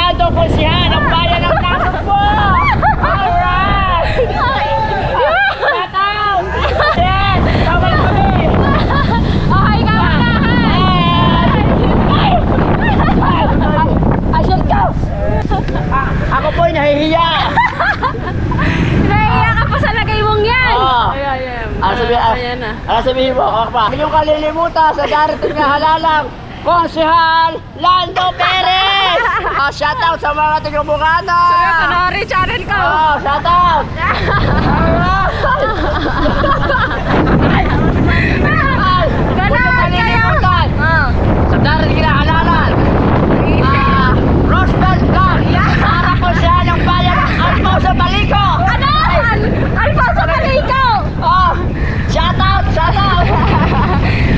Lando Konsihal, ang bayan ng Nasugbo! Alright! Shout out! Yes! Tawag kami! Okay ka muna! I should go! Ako po'y nahihiya! Nahihiya ka pa sa lagay mong yan! Oo. Ayan na. Sabihin mo, ako pa. Yung kalilimutan sa darating na halalang Konsihal Lando Perez! Shout out sa mga taga-Bukana! Sabi, panoorin channel ko! Shout out! Ganon kayo! Sa darating na halalang Roosevelt Vlog! Para Konsihal ang bayan Alfonso Balico! Ano? Alfonso Balico! Shout out! Shout out!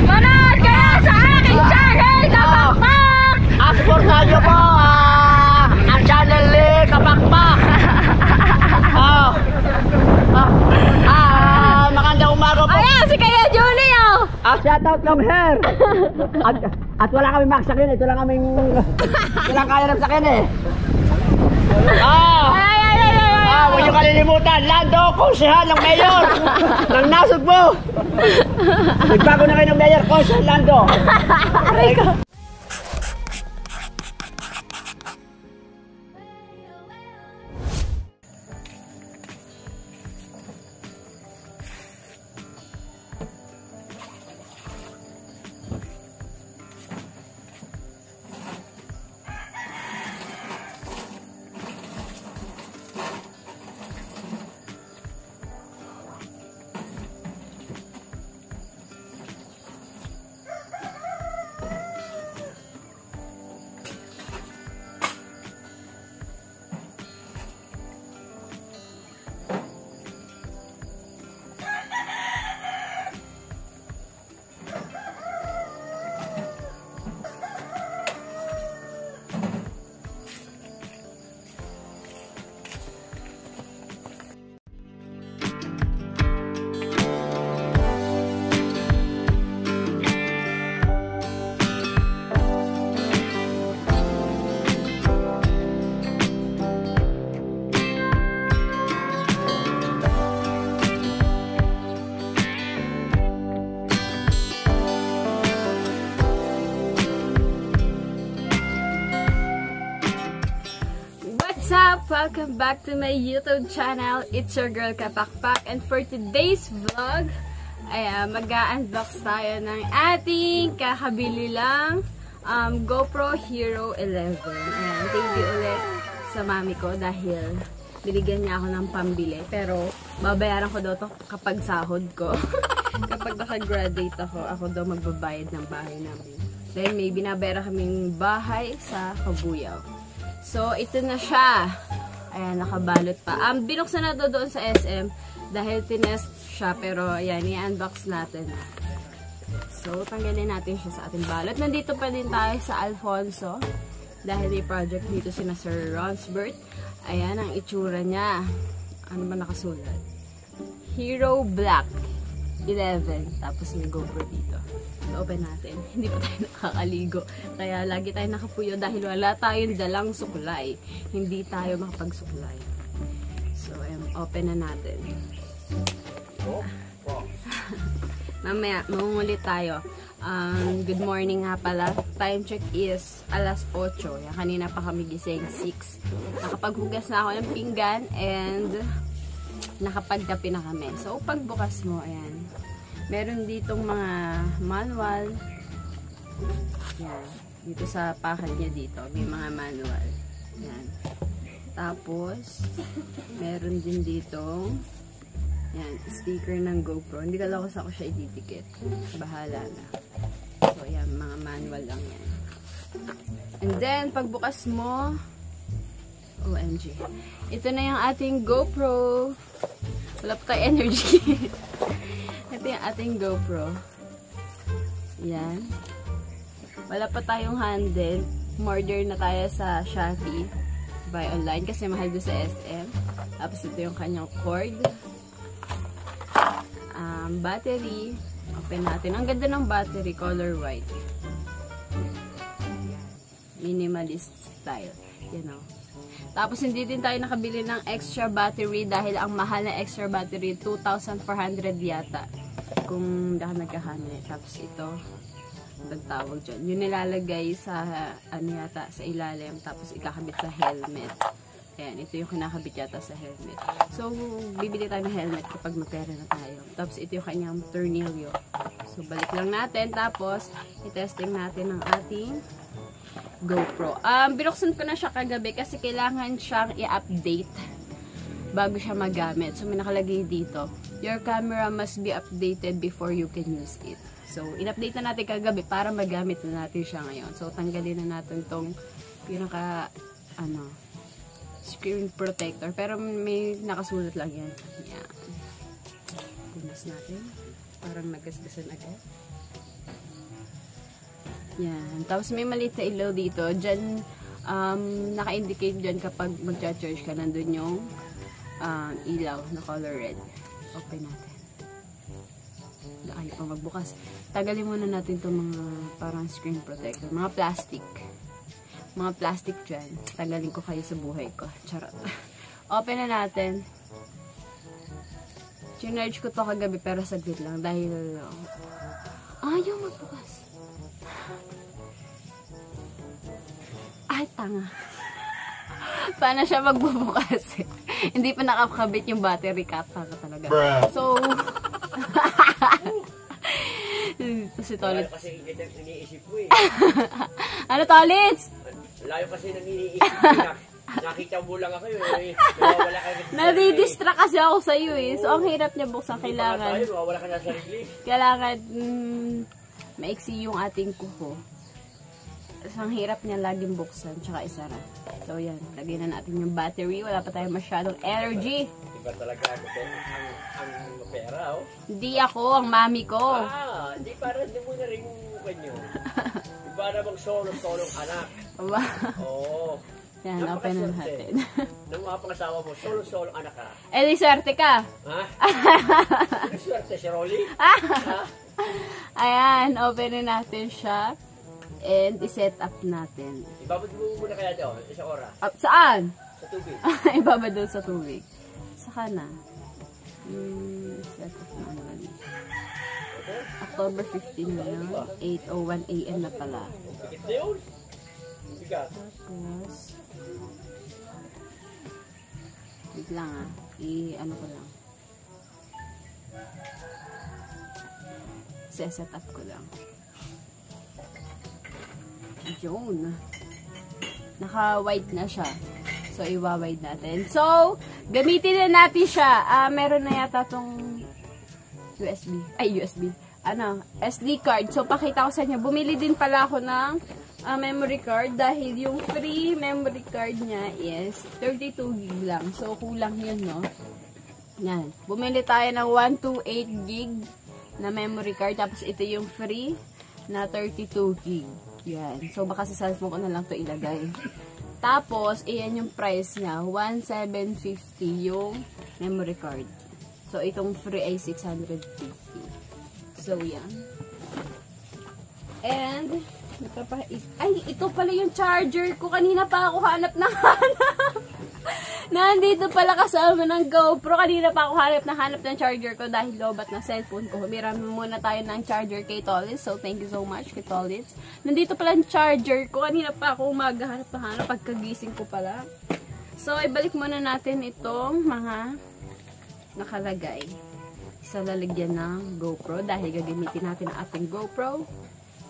Manood kayo sa aking channel, Kapakpak! Supportahan nyo po ang channel ni Kapakpak! Magandang umaga po! Ayan, si Kaya Julie, oh! Shout out long hair! At wala kami magsakin, ito lang kaming walang kaya ng sakin eh! Huwag nyo kalilimutan, Lando Konsihal ng mayor ng Nasugbo! Nagbago na kayo ng mayor, Konsihal Lando! Aray ko! What's up? Welcome back to my YouTube channel. It's your girl Kapakpak, and for today's vlog ay mag-unbox tayo ng ating kakabili lang GoPro Hero 11. Ayan, thank you ulit sa mami ko dahil binigyan niya ako ng pambili, pero babayaran ko daw to kapag sahod ko. Kapag nakagraduate ako daw magbabayad ng bahay namin. Dahil may binabayaran kaming bahay sa Kabuyaw. So, ito na siya. Ayan, nakabalot pa. Binuksan na doon sa SM dahil tinest siya. Pero, ayan, i-unbox natin. So, tanggalin natin siya sa ating balot. Nandito pa din tayo sa Alfonso. Dahil may project dito sina Sir Ronsbert. Ayan, ang itsura niya. Ano ba nakasulat? Hero Black 11. Tapos may GoPro dito. So, open natin. Hindi pa tayo nakakaligo. Kaya lagi tayo nakapuyo dahil wala tayong dalang suklay. Hindi tayo makapagsuklay. So, open na natin. Mamaya, mangungulit tayo. Good morning nga pala. Time check is alas 8. Yan, kanina pa kami gising 6. Nakapaghugas na ako ng pinggan and nakapagkape na kami. So, pagbukas mo, ayan. Meron ditong mga manual. Yan. Dito sa packet niya dito, may mga manual. Yan. Tapos, meron din ditong yan, sticker ng GoPro. Hindi ko alam kung saan ko siya ididikit. Bahala na. So, yan, mga manual lang yan. And then, pagbukas mo, OMG. Ito na yung ating GoPro. Wala pa tayo energy. Ito yung ating GoPro. Yan. Wala pa tayong handle. Order na tayo sa Shopee. Buy online kasi mahal doon sa SM. Tapos ito yung kanyang cord. Battery. Open natin. Ang ganda ng battery. Color white. Minimalist style. You know. Tapos hindi din tayo nakabili ng extra battery dahil ang mahal na extra battery 2,400 yata. Kung hindi ako nagkahanay. Tapos ito, tawag dyan. Yung nilalagay sa, ano yata, sa ilalim. Tapos ikakabit sa helmet. Ayan, ito yung kinakabit yata sa helmet. So, bibili tayo ng helmet kapag mapera na tayo. Tapos ito yung kanyang tornilyo. So, balik lang natin. Tapos, itesting natin ang ating GoPro. Binuksan ko na siya kagabi kasi kailangan siyang i-update bago siya magamit. So, may nakalagay dito, your camera must be updated before you can use it. So, in-update na natin kagabi para magamit na natin siya ngayon. So, tanggalin na natin tong pinaka, screen protector. Pero may nakasulat lang yan. Yan. Punas natin. Parang nagasgasan agad. Yan. Tapos may maliit na ilaw dito. Diyan, naka-indicate dyan kapag mag-charge ka, nandun yung ilaw na color red. Open natin. Ayaw pa magbukas. Tagalin muna natin itong mga parang screen protector. Mga plastic. Mga plastic dyan. Tagalin ko kayo sa buhay ko. Charot. Open na natin. Chinarge ko to kagabi pero saglit lang. Dahil ayaw magbukas. Ay, tanga. Paano siya magbubukas eh? Hindi pa nakakabit yung battery cap. Tanga talaga. So, si Tolitz. Layo kasi iniisip mo eh. Ano, Tolitz? Layo kasi nang iniisip mo. Nakita mo lang ako eh. Wala ka Nadidistract kasi ako sa iyo eh. So, ang hirap niya buksan. Kailangan. Wala ka na sa sarili. Kailangan maiksi yung ating kuko. So, ang hirap niya laging buksan tsaka isara. So, yan. Lagyan na natin yung battery. Wala pa tayong masyadong energy. Diba talaga gusto ang pera, oh? Hindi ako, ang mami ko. Hindi para hindi mo na rin kanyo. Di para mag-solo-solong anak. Aba. Oo. Yan, open na natin. Nang mga pangasawa mo, solo-solong anak ka. Eh, di swerte ka. Ha? Swerte si Rolly? Ayan, open na natin siya. And i-set up natin. Ibabad mo muna kaya daw, isang oras. Saan? Sa tubig. Ibabad doon sa tubig. Saka na. Set up naman. October 15 na yun. 8:01 AM na pala. Bigit na yun. Bigat. Tapos, wait lang ano ko lang. Set up ko lang. Yun. Naka-white na siya. So, iwa-wide natin. So, gamitin na natin siya. Meron na yata tong USB. SD card. So, pakita ko sa inyo. Bumili din pala ako ng memory card dahil yung free memory card niya is 32 GB lang. So, kulang yun, no? Yan. Bumili tayo ng 128 GB na memory card. Tapos, ito yung free na 32 GB. Yan. So, baka sa cellphone ko na lang to ilagay. Tapos, iyan yung price niya. 1,750 yung memory card. So, itong free ay 650. So, yan. And, ay, ito pala yung charger ko. Kanina pa ako hanap na hanap. Nandito pala kasama ng GoPro. Kanina pa ako hanap ng charger ko dahil lobat na cellphone ko. Humiram muna tayo ng charger kay Tolitz. So, thank you so much kay Tolitz. Nandito pala yung charger ko. Kanina pa ako maghanap na hanap pagkagising ko pala. So, ibalik muna natin itong mga nakalagay sa lalagyan ng GoPro dahil gagamitin natin ang ating GoPro.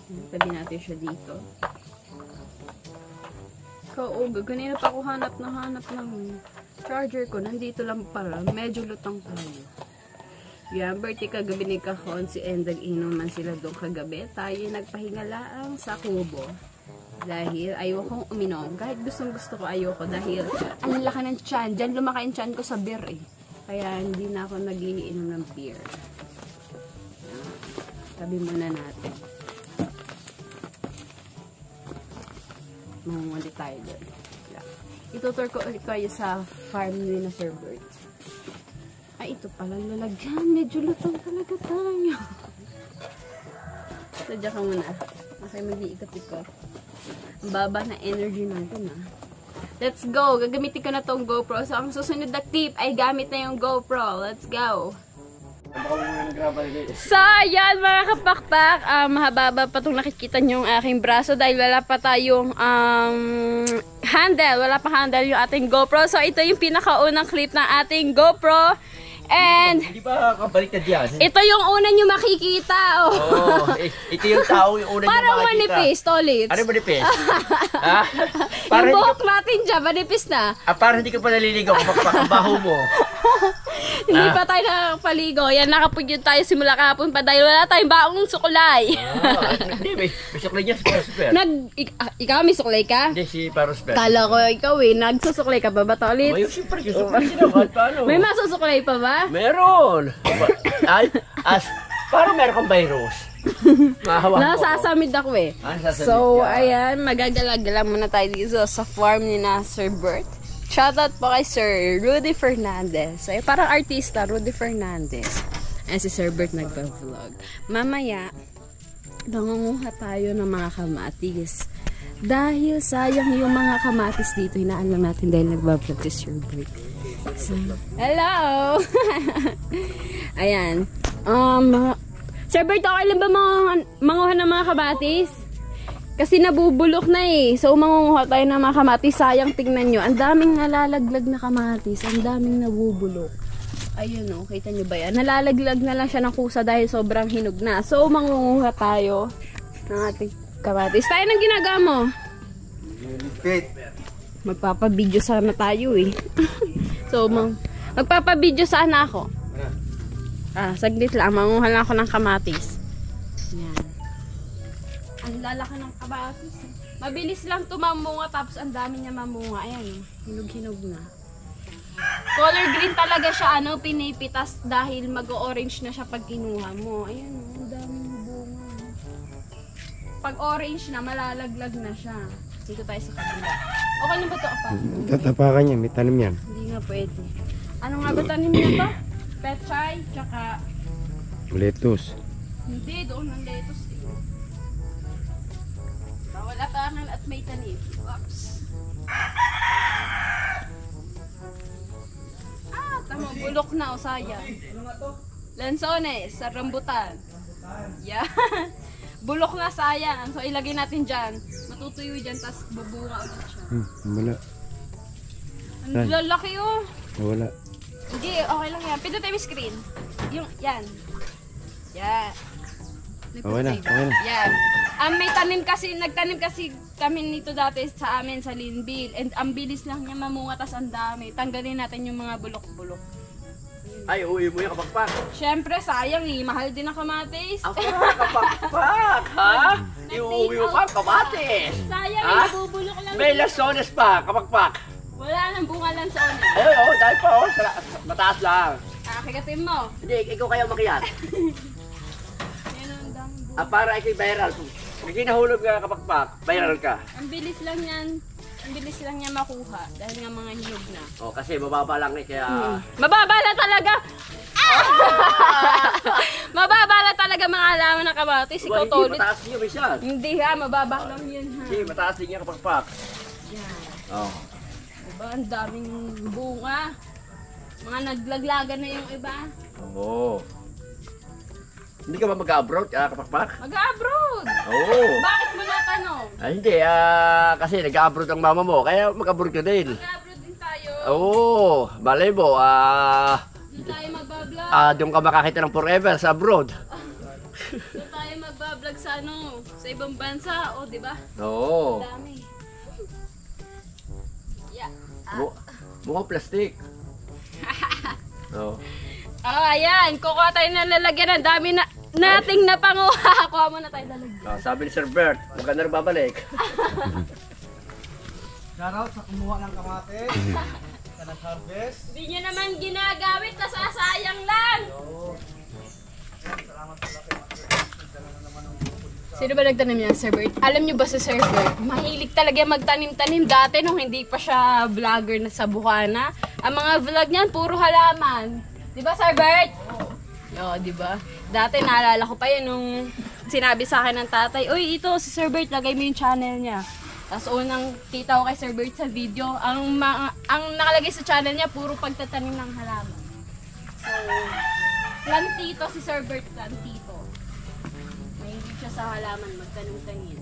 Tabi natin siya dito. Kanina pa ako hanap ng charger ko. Nandito lang pala. Medyo lutang tayo. Yan, birthday kagabi ni Kahon. Si Endag inom man sila doon kagabi. Tayo nagpahinga lang sa kubo. Dahil ayokong uminom. Kahit gusto ko ayoko. Dahil ang laki ng tiyan. Diyan lumaki ang tiyan ko sa beer eh. Kaya hindi na ako nagiinom ng beer. Tabi muna natin. Mamumuli tayo doon. Itutur ko ulit kayo sa farm ni na Sir Bert. Ay, ito palang lalagyan. Medyo lutang talaga tayo. Sadya ka muna. Okay, mag-iikot-ikot. Ang baba na energy natin ah. Let's go! Gagamitin ko na tong GoPro. So, ang susunod na tip ay gamit na yung GoPro. Let's go! So, ayan mga kapakpak. Mahababa pa itong nakikita nyo yung aking braso dahil wala pa tayong handle. Wala pa handle yung ating GoPro. So, ito yung pinakaunang clip ng ating GoPro. And, Hindi ba kabaliktad yan? ito yung una nyo makikita. Oh. Oo. Ito yung tao yung una niyo Parang makikita. manipis, tolits. Ano manipis? Ha? Yung buhok natin dyan, manipis na. Parang hindi ka pa naliligaw kapag baho mo. Hindi pa tayo nakapaligo. Yan, nakapugyod tayo simula kahapon pa dahil wala tayong baong sukulay. Hindi, may suklay niya si Parosper. Ikaw, may suklay ka? Hindi, si Parosper. Kala ko ikaw eh, nagsusuklay ka ba ba, Tolits? May siyempre, yung suklay niya kahit paano. May masusuklay pa ba? Meron! Parang meron kang virus. Mahawa ko. Nasasamid ako eh. Nasasamid So, ka. ayan, magagala-gala muna tayo dito sa farm ni na Sir Bert. Shoutout po kay Sir Rudy Fernandez. So, parang artista, Rudy Fernandez. Ayan si Sir Bert nagpa-vlog. Mamaya, nangunguha tayo ng mga kamatis. Dahil sayang yung mga kamatis dito, hinaan lang natin dahil nagpa-vlog si Sir Bert. So, hello! Ayan. Sir Bert, okay lang ba manguha ng mga kamatis? Kasi nabubulok na eh. So, mangunguha tayo ng mga kamatis. Sayang, tingnan nyo. Ang daming nalalaglag na kamatis. Ang daming nabubulok. Ayun o, kita nyo ba yan? Nalalaglag na lang siya ng kusa dahil sobrang hinog na. So, mangunguha tayo ng ating kamatis. Tayo nang ginagawa mo? Magpapabideo sana tayo eh. So, magpapabideo sana ako. Saglit lang. Manguha lang ako ng kamatis. Yan. Ang lalaki ng kamatis. Mabilis lang tumamunga tapos ang dami niya mamunga. Ayan, hinog-hinog na. Color green talaga siya, pinipitas dahil mag-orange na siya pag kinuha mo. Ayan, ang daming bunga. Pag orange na, malalaglag na siya. Dito tayo sa kabila. Okay na ba ito, apa? Tatapakan niya, may tanim yan. Hindi nga pwede. Ano nga ba tanim niya to? Pechay, tsaka... Lettuce. Hindi, doon ang lettuce. Bawal atangan at may tanim. Oops. Tama, bulok na o sayang. Lansones, sa rambutan. Yeah. Bulok na sayang. So ilagay natin dyan. Matutuyo dyan, tapos bubunga ulit siya. Wala. Ang lalaki oh. Wala. Hindi, okay lang yan. Pindutin mo yung screen. Yung, yan. Yan. Okay na, okay na. Yan. May tanim kasi, nagtanim kasi kami nito dati sa amin sa Linville. And ang bilis lang niya mamunga, tas ang dami. Tanggalin natin yung mga bulok-bulok. Ay, uwi mo yung kapakpak. Siyempre, sayang eh. Mahal din ang kamatis. Ako kapakpak, ha? Iuwi mo pa kamatis. Sayang Ha? eh, nabubulok lang. May lasones pa, kapakpak. Wala nang bunga lang sa una. Ayun, dahil pa, mataas lang. Kagatin mo. Hindi, ikaw kaya makiyan. Yan ang daming bunga. Para ikay viral. Pag ginahulog ka kapakpak, viral ka. Ang bilis lang yan. Ang bilis lang niya makuha. Dahil nga mga hinog na. O, kasi mababa lang eh, kaya... Mababala talaga! Mababala talaga mga halaman ng kamatis. Ikaw Hindi, tolit. mataas niyo, minsan. Hindi ha, mababa lang yun ha. Hindi, mataas din niya kapakpak. Yan. Oh. Diba, ang daming bunga. Mga naglaglagan na yung iba. Oo. Hindi ka ba mag-abroad, kapakpak? Mag-abroad! Oo. Bakit mo natanong? Ay, hindi, kasi nag-abroad ang mama mo, kaya mag-abroad ka din. Mag-abroad din tayo. Oo, malay mo, Doon tayo magbablog. doon ka makakita ng forever sa abroad. Doon tayo magbablog sa sa ibang bansa. O, di ba? Oo. Dami. Yeah. Mukhang plastic. Oo. Oh, ayan. Kukuha tayo na lalagyan. Ang dami na nating napanguha. Kuha muna tayo lalagyan. Sabi ni Sir Bert, huwag ka na rin babalik. Shoutout sa kumuha ng kamatis, sa nag-harvest. Hindi nyo naman ginagamit. Nasasayang lang. Sino ba nagtanim yan, Sir Bert? Alam nyo ba si Sir Bert? Mahilig talaga magtanim-tanim dati nung hindi pa siya vlogger na sa Bukana. Ang mga vlog niyan, puro halaman. Di ba, Sir Bert? Oo, di ba? Dati naalala ko pa yun nung sinabi sa akin ng tatay, uy, ito si Sir Bert, lagay mo yung channel niya. Tapos unang kita ko kay Sir Bert sa video, ang nakalagay sa channel niya, puro pagtatanim ng halaman. So, plantito si Sir Bert, plantito. Mahilig siya sa halaman, magtanim-tanim.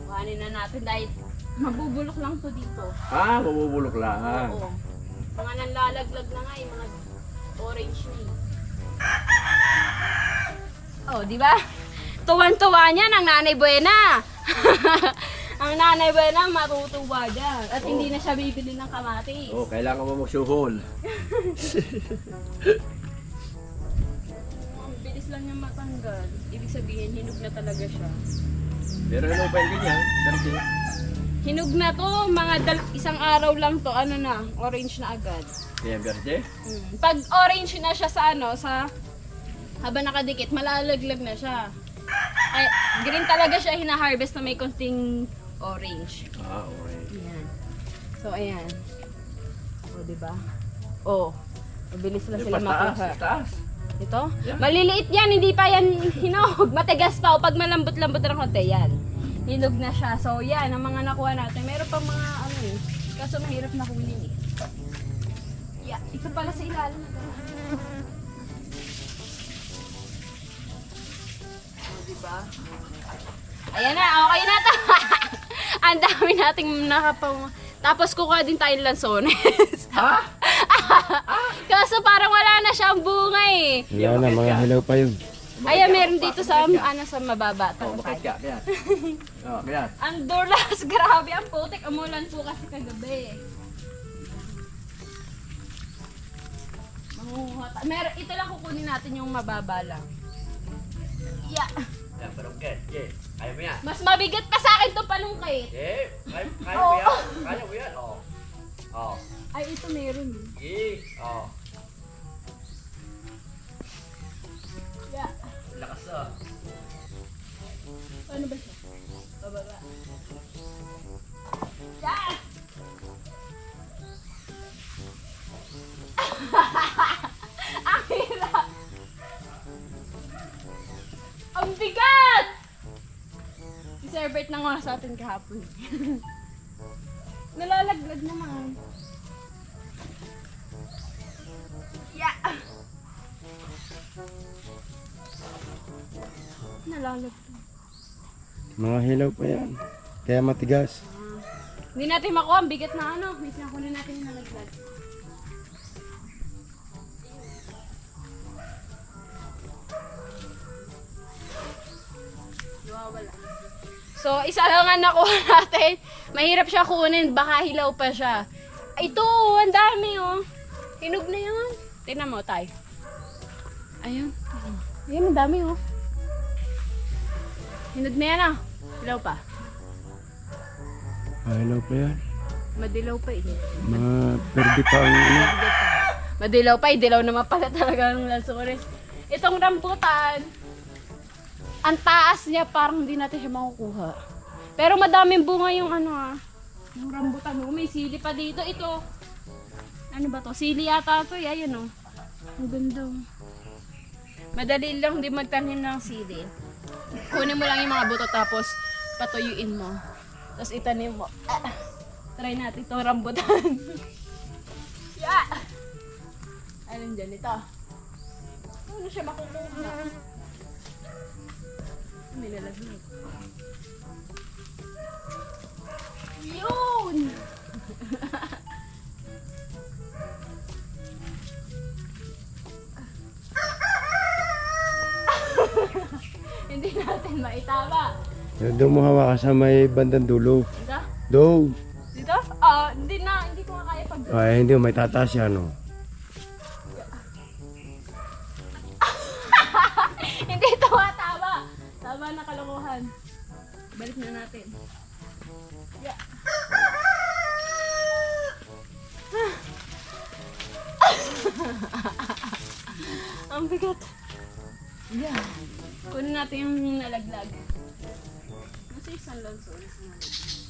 Kuhanin na natin dahil mabubulok lang to dito. Ah, mabubulok lang. Oo. Mga nanlalaglag na nga, yung mga orange na eh. Oh, di ba? Tuwan-tuwa niyan ang Nanay Buena. Ang Nanay Buena matutuwa dyan. At hindi na siya bibili ng kamatis. Oh, kailangan mo magsuhol. Ang bilis lang niya matanggal. Ibig sabihin, hinog na talaga siya. Pero ano pa yung ganyan? Darcy? Hinog na to, mga isang araw lang to, ano na, orange na agad. Kaya Verde? Pag orange na siya sa ano, sa habang nakadikit, malalaglag na siya. Ay, green talaga siya hina-harvest na may konting orange. Ah, orange. Ayan. So, ayan. O, diba? O, mabilis lang sila makuha. Taas. Ito? Yeah. Maliliit yan, hindi pa yan hinog. Matigas pa. O, pag malambot-lambot ng konti, yan. Hinog na siya. So, yan, ang mga nakuha natin. Meron pang mga, ano eh, kaso mahirap na kunin eh. Yeah, ito pala sa ilalim na ito. Diba? Ayan na, okay na to. Ang dami nating nakapang... Tapos kukuha din tayo ng lansones. Ha? Kaso parang wala na siyang bunga eh. Wala na, mga hilaw pa yun. Ayan, meron dito sa ano sa mababa. Oh, bakit ka? Kaya. Oh, kaya. Ang dulas, grabe ang putik. Umulan po kasi kagabi. Meron, ito lang kukunin natin yung mababa lang. Yeah. Yan, palungkit. Yeah. Kaya mo yan. Mas mabigat pa sa akin to palungkit. Eh, kaya mo yan. Kaya mo yan. Oh. Oh. Ay, ito meron. Yeah. Oh. Yeah. Lakas ah. Ano ba siya? Bababa. Yeah! Ang hirap! Ang bigat! Si Sir Bert nang nga sa atin kahapon. Nalalaglag naman. Yeah! Nalalaglag. Mga hilaw pa yan. Kaya matigas. Hindi natin makuha. Ang bigat na ano. Wait lang, kunin natin yung nalaglag. Nawawala. So, isa lang ang nakuha natin. Mahirap siya kunin. Baka hilaw pa siya. Ito, ang dami oh. Hinog na yun. Tingnan mo tayo. Ayun. Ayun, ang dami oh. Hinog na yan ah. Hilaw pa. Mga hilaw pa yan. Madilaw pa eh. Mga perde pa ang ano. Madilaw pa eh. Dilaw naman pala talaga ng lansones. Itong rambutan, ang taas niya parang hindi natin siya makukuha. Pero madaming bunga yung ano ah. Yung rambutan mo. May sili pa dito. Ito. Ano ba to? Sili yata ito. Ayan oh. Ang ganda. Madali lang din magtanim ng sili. Kunin mo lang yung mga buto tapos patuyuin mo. Tapos itanim mo. Try natin itong rambutan. Yeah! Alin dyan? Ito. Ano siya makukuha? May lalaglag. Yun! Hindi natin maitama. Doon mo hawakan sa may bandang dulo. Dito? Doon. Dito? Hindi na. Hindi ko nga kaya pag... Ay, hindi. May tataas yan, oh. Hindi ito tama. Tama na kalokohan. Balik na natin. Yeah. Ang bigat. Yeah. Kunin natin yung nalaglag. Nasa isang lansones na nalaglag.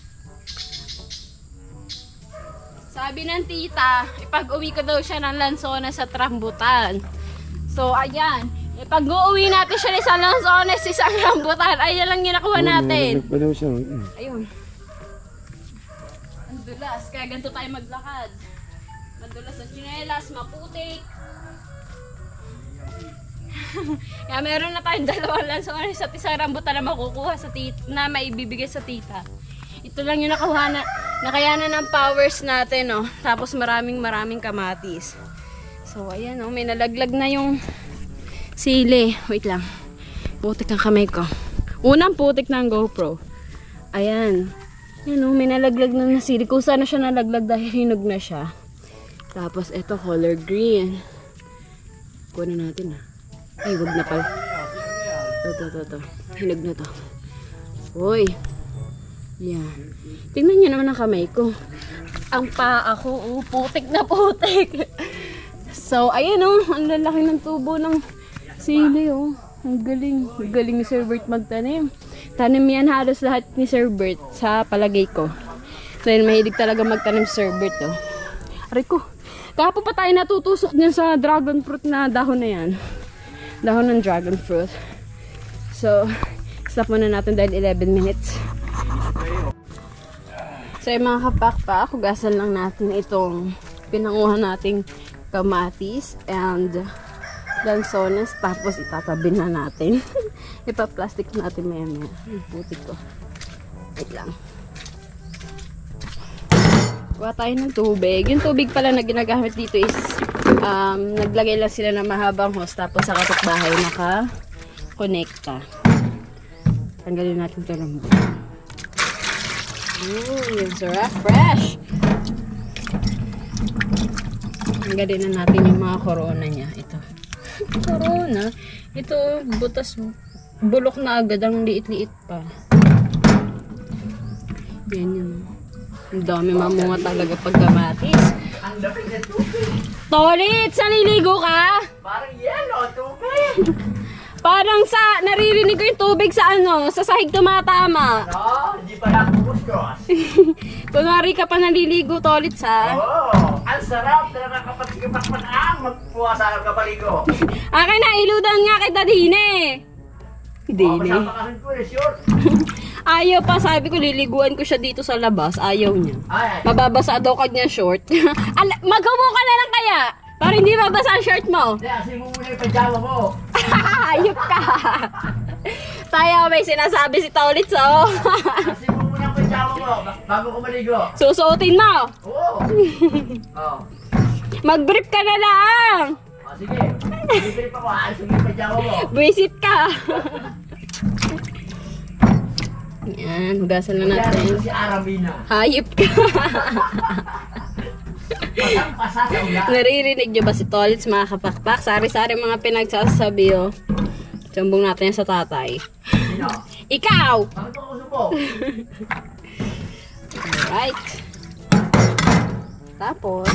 Sabi ng tita, ipag-uwi ko daw siya ng lansones sa rambutan. So, ayan. Pag uuwi natin siya ni San Lanzones, isang rambutan. Ayun lang yung nakuha natin. Naglag pa daw siya. Ayun. Ang dulas. Kaya ganito tayo maglakad. Madulas sa tsinelas, maputik. Kaya meron na tayong dalawang Lanzones at isang rambutan na makukuha sa tita, na maibibigay sa tita. Ito lang yung nakayanan ng powers natin, oh. Tapos maraming kamatis. So, ayan, oh. May nalaglag na yung sili. Wait lang. Putik ang kamay ko. Unang putik ng GoPro. Ayan. Ayan, oh. May nalaglag na sili. Kung saan na siya nalaglag dahil hinog na siya. Tapos, ito, color green. Kunin natin, ah. Ay, wag na pala. Ito. Hinog na to. Uy. Yan. Tingnan nyo naman ang kamay ko. Ang paa ko, oh, putik na putik. So, ayan, oh. Ang lalaki ng tubo ng sili, oh. Ang galing. Ang galing ni Sir Bert magtanim. Tanim yan halos lahat ni Sir Bert sa palagay ko. Dahil mahilig talaga magtanim si Sir Bert, oh. Aray ko. Kahapon pa tayo natutusok niyan sa dragon fruit na dahon na yan. Dahon ng dragon fruit. So, stop muna natin dahil 11 minutes. So, yung mga kapakpak, hugasan lang natin itong pinanguhan nating kamatis and Lanzones. Tapos, itatabi na natin. Ipa-plastic natin maya-maya. Putik ko. Wait lang. Kuha tayo ng tubig. Yung tubig pala na ginagamit dito is naglagay lang sila ng mahabang hose tapos sa kapitbahay naka-connecta. Tanggalin natin ito lang. Yung sarap. Fresh! Tanggalin na natin yung mga corona niya. Ito. Corona. Ito, butas, bulok na agad. Ang liit-liit pa. Yan yun. Ang dami mamunga talaga pag kamatis. Ang lamig na tubig. Tolit! Naliligo ka? Parang yelo, tubig. Parang naririnig ko yung tubig sa sa sahig tumatama. No, hindi pa lang kumustos. Kunwari ka pa naliligo, Tolit, sa? Oo, ang sarap. Talaga kapag sigapakpanang magpuwasa ng kapaligo. Akin na, iludan nga kita dine. Dine. Kasama ka rin ko eh, sure. Ayaw pa, sabi ko liliguan ko siya dito sa labas. Ayaw niya. Ay. Mababasa daw kanya short. Maghubo ka na lang kaya. Para hindi mabasa ang shirt mo. Hindi, asin mo muna yung pajama mo. Hayop ka. Tayo, may sinasabi si Tolit, so. Asin mo muna yung pajama mo bago ko maligo. Susuotin mo. Oo. Oh. Mag-brief ka na lang. Oh, sige. Bibili pa ko. Asin mo yung pajama mo. Visit ka. Yan, hugasan na natin. Yan, si Aramina. Hayop ka. Pasang-pasa sa ulan. Naririnig nyo ba si Tolits, mga kapakpak? Sari-sari mga pinagsasabi, oh. Sumbong natin yan sa tatay. Sino? Ikaw! Bakit ako subo? Alright. Tapos,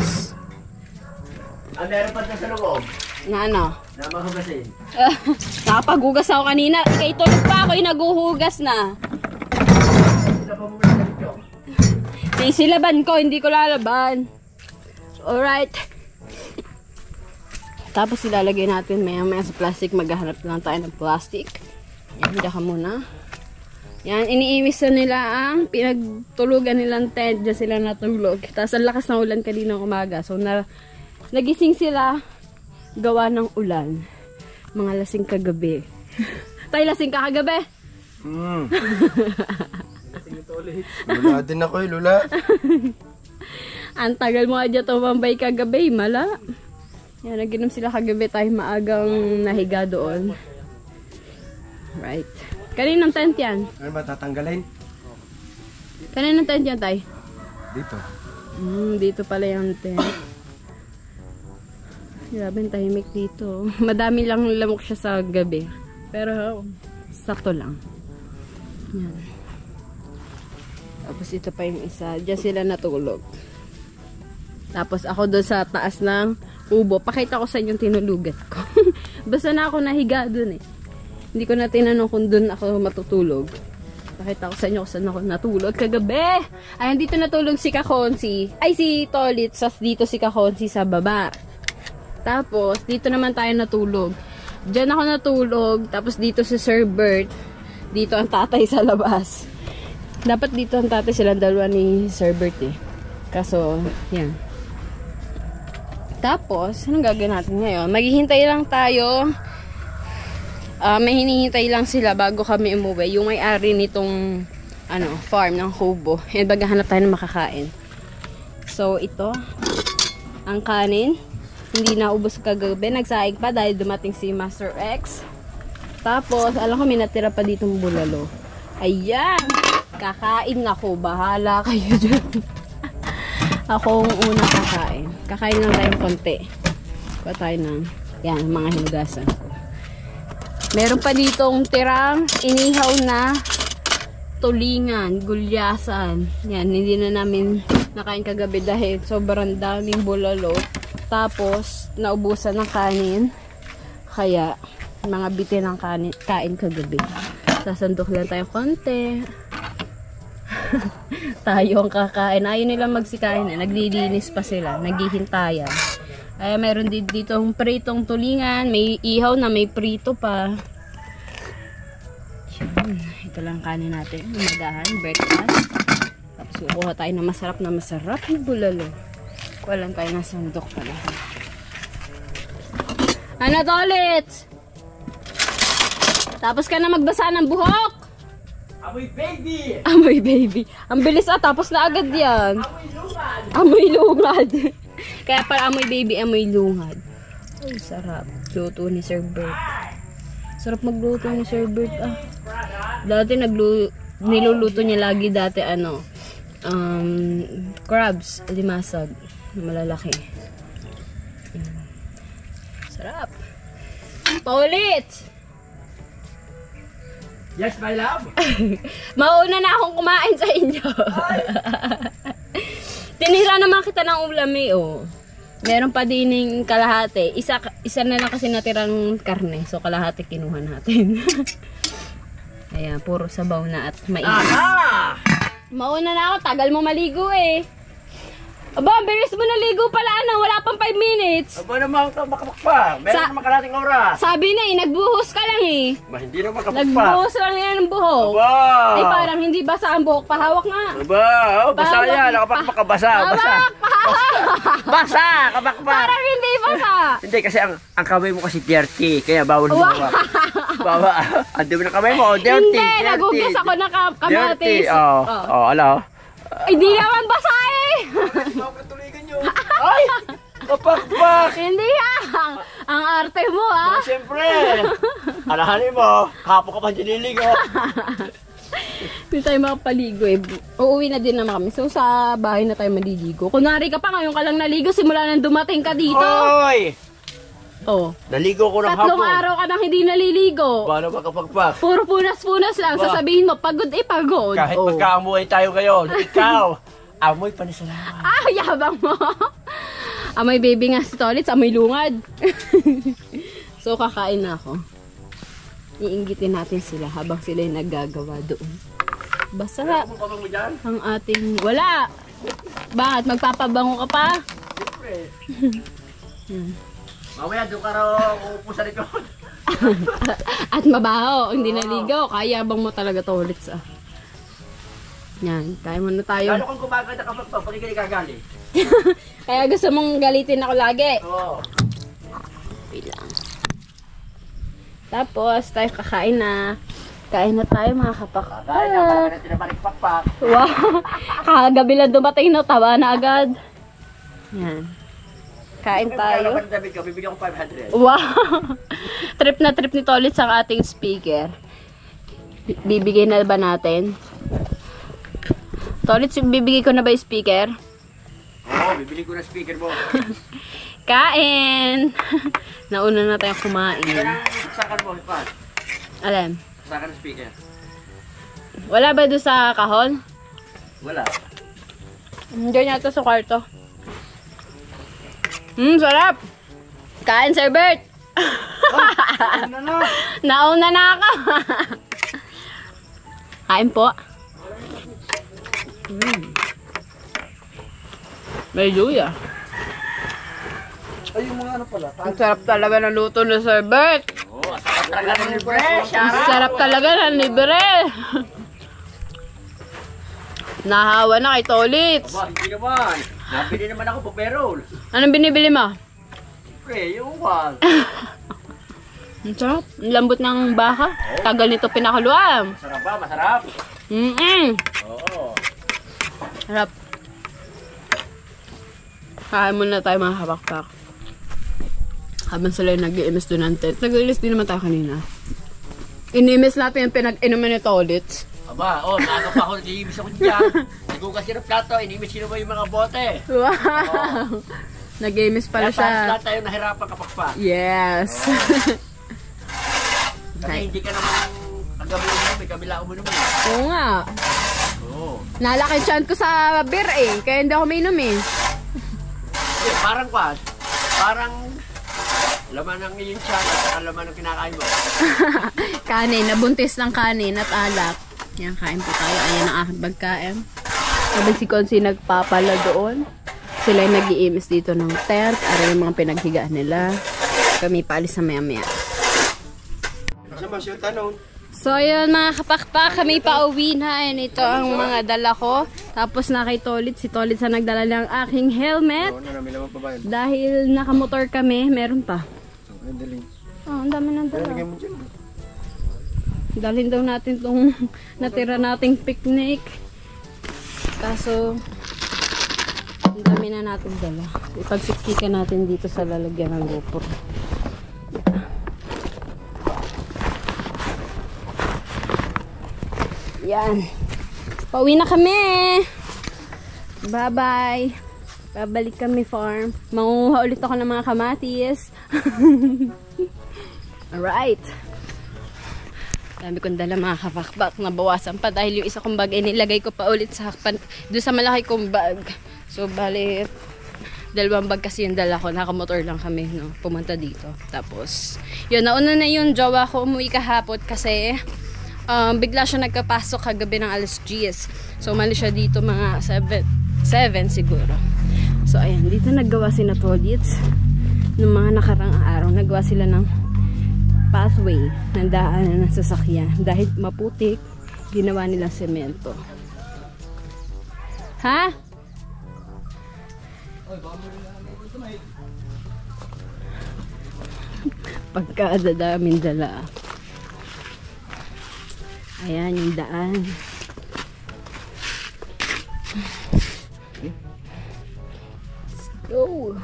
Meron pa ito sa loob. na ano? Na mahugasin. Nakapaghugas ako kanina. Ikay tulog pa ako, inaguhugas na. Sila pa muna sa dito. Sisilaban ko, hindi ko lalaban. Alright. Tapos ilalagay natin maya-maya sa plastic. Maghahanap lang tayo ng plastic. Yan, hindi ka muna. Yan, iniiwis na nila ang pinagtulugan nilang tent. Diyan sila natulog. Tapos ang lakas ng ulan kanina umaga. So, nagising sila gawa ng ulan. Mga lasing kagabi. Tayo lasing ka kagabi? Lula din ako eh, Lula. Ang tagal mo adya tumambay kagabi, mala. Yan, naginom sila kagabi tayo maagang nahiga doon. Right. Kaninang tent yan? Ano ba, tatanggalin? Kaninang tent yan, tay? Dito. Dito pala yung tent. Grabe, tahimik dito. Madami lang lamok siya sa gabi. Pero, sakto lang. Yan. Tapos ito pa yung isa. Diyan sila natulog. Tapos ako doon sa taas ng ubo. Pakita ko sa inyo yung tinulugan ko. Basta na ako nahiga doon eh. Hindi ko na tinanong kung doon ako matutulog. Pakita ko sa inyo kung saan ako natulog kagabi. Ay, dito natulog si Kakonsi. Ay, si Tolit. Dito si Kakonsi sa baba. Tapos, dito naman tayo natulog. Diyan ako natulog. Tapos dito si Sir Bert. Dito ang tatay sa labas. Dapat dito ang tatay silang dalawa ni Sir Bert eh. Kaso, yan. Tapos, anong gagawin natin ngayon? Maghihintay lang tayo. May hinihintay lang sila bago kami umuwi. Yung may-ari nitong farm ng Kubo. And maghahanap tayo ng makakain. So, ito. Ang kanin. Hindi naubos kagabi. Nagsaing pa dahil dumating si Master X. Tapos, alam ko may natira pa ditong bulalo. Ayan! Kakain ako. Bahala kayo dyan. Ako ang unang kakain. Kakain lang tayong konti. Kuha tayo ng, yan, mga hinugasan ko. Meron pa ditong tirang inihaw na tulingan, gulyasan. Yan, hindi na namin nakain kagabi dahil sobrang daming bulalo. Tapos, naubusan ng kanin. Kaya, mga bitin ng kain kagabi. Sasandok lang tayo konti. Tayo ang kakain. Ayaw nila magsikain. Naglilinis pa sila. Naghihintayan. Ay, meron din dito ang pritong tulingan. May ihaw na may prito pa. Ito lang kanin natin. Umagahan. Breakfast. Tapos kukuha tayo ng masarap na bulalo. Walang tayo na sandok pala. Ano to ulit? Tapos ka na magbasa ng buhok. Amoy baby! Amoy baby. Ang bilis tapos na agad yan. Amoy lungad! Amoy lungad. Kaya para amoy baby, amoy lungad. Ay, sarap. Luto ni Sir Bert. Sarap magluto ni Sir Bert Dati niluluto niya lagi dati crabs, limasag. Malalaki. Sarap. Paulit! Yes, my love! Mauna na akong kumain sa inyo. Tinira naman kita ng ulam oh. Meron pa din yung kalahati. Isa na lang kasi natirang karne. So kalahati kinuha natin. Ayan, puro sabaw na at mainit. Mauna na ako. Tagal mo maligo eh. Aba, ang bilis mo naligo pala wala pang 5 minutes. Aba naman ito makapakpa. Meron naman kalating oras. Sabi na nagbuhos ka lang eh. Hindi naman makapakpa. Nagbuhos lang yan ng buhok. Aba! Ay parang hindi basa ang buhok. Pahawak nga. Aba! Basa yan. Nakapakpakabasa. Basa. Basa! Kapakpak. Parang hindi basa. Hindi kasi ang kamay mo kasi dirty. Kaya bawal mo hawak. Bawal. Ang dumi ng kamay mo. Dirty. Hindi. Nagugas ako ng kamatis. Dirty. Ala. Hindi naman basa eh. Ay! Kapakpak! Hindi ang arte mo Siyempre! Alahanin mo, kapo ka pa nililigo. Hindi tayo makapaligo eh. Uuwi na din naman kami. So sa bahay na tayo maliligo. Kunwari ka pa ngayon ka lang naligo simula nang dumating ka dito. Hoy! Oh. Naligo ko ng 3 hapon. araw ka nang hindi naliligo. Paano makapagpak? Puro punas-punas lang. Sasabihin mo, pagod pagod. Kahit magkaamuay tayo ngayon, ikaw, amoy panisalamat. Yabang mo. Amoy baby nga si Tolitz, amoy lungad. So kakain na ako. Iinggitin natin sila habang sila yung naggagawa doon. Basta Ano mo dyan? ang ating... Wala! Bakit? Magpapabango ka pa? Siyempre. Mamaya doon ka raw uupo sa likod. At mabaho, hindi naligaw. Kaya bang mo talaga Tolitz Yan, tayo muna tayo. Lalo kung kumaganda kapag pag ikay gagali. Kaya gusto mong galitin ako lagi. Oo. Wait lang. Tapos, tayo kakain na. Kain na tayo mga kapakpak. Kaya na parang natin na pakpak. Wow! Kagabi lang dumating no, taba na agad. Yan. Kain tayo. Bibigyan ko 500. Wow! Trip na trip ni Tolitz ang ating speaker. Bibigay na ba natin? Tolitz, bibigay ko na ba yung speaker? Oo, bibili ko na speaker mo. Kain! Nauna na tayong kumain. Sakan mo, Pat. Alam? Sakan ng speaker. Wala ba doon sa kahon? Wala. Diyan yata sa kwarto. Sarap! Kain, Sir Bert! Nauna na ako! Kain po. May luya. Ay, yung mga ano pala. Ang sarap talaga ng luto ni Sir Bert. Talaga ng libre, Sarap. Sarap talaga ng libre. Nahawa na kay Tolits. Aba, hindi naman. Nabili naman ako po perol. Anong binibili mo? Pre, yung wag. Ang sarap. Ang lambot ng baka. Tagal nito pinakuluan. Masarap ba? Masarap. Oo. Sarap. Kain muna tayo mga kapakpak. Habang sila yung nag-i-imis doon ng tent. Nag-iilis din naman tayo kanina. Inimis natin yung pinag-inuman ni Tolits. Aba, maaga pa ako nag-iimis ako dyan. Nagugas yun ng plato, inimis yun naman yung mga bote. Wow! Nag-iimis pala Kaya parang siya. lahat tayo nahirapan kapakpak. Yes. Kasi hindi ka naman kagabi mo, may kabila mo naman. Oo nga. Oo. Nalaki chan ko sa beer eh. Kaya hindi ako mainom eh. Eh, parang kwan. Parang laman ng iyong tiyan at saka laman ng kinakain mo. Kanin. Nabuntis ng kanin at alak. Yan, kain po tayo. Ayan ang aking pagkain. Sabi si Consi nagpapala doon. Sila yung nag-iimis dito ng tent. Ara yung mga pinaghigaan nila. Kami paalis sa maya-maya. So yun mga kapakpak, kami pa uwi na. And ito ang mga dala ko. Tapos na kay Tolits. Si Tolits ang nagdala ng aking helmet. Dahil nakamotor kami, meron pa. Oh, ang dami ng dala. Dalhin daw natin tong natira nating picnic. Kaso, ang dami na natin dala. Ipagsiksikan natin dito sa lalagyan ng GoPro. Yan. Pauwi na kami. Bye-bye. Babalik kami farm. Manguha ulit ako ng mga kamatis. Alright. Dami kong dala mga kapakbak. Nabawasan pa dahil yung isa kong bag nilagay ko pa ulit sa doon sa malaki kong bag. So, bali, 2 bag kasi yung dala ko. Nakamotor lang kami, no? Pumunta dito. Tapos, yun, nauna na yung jowa ko. Umuwi kahapon kasi bigla siya nagkapasok kagabi ng alas 10. So, umalis siya dito mga 7 siguro. So, ayan. Dito naggawa si na Tolits. Noong mga nakarang araw, naggawa sila ng pathway ng daanan ng sasakyan. Dahil maputik, ginawa nila semento. Ha? Pagkadadaming dala. Ayan yung daan. Let's go.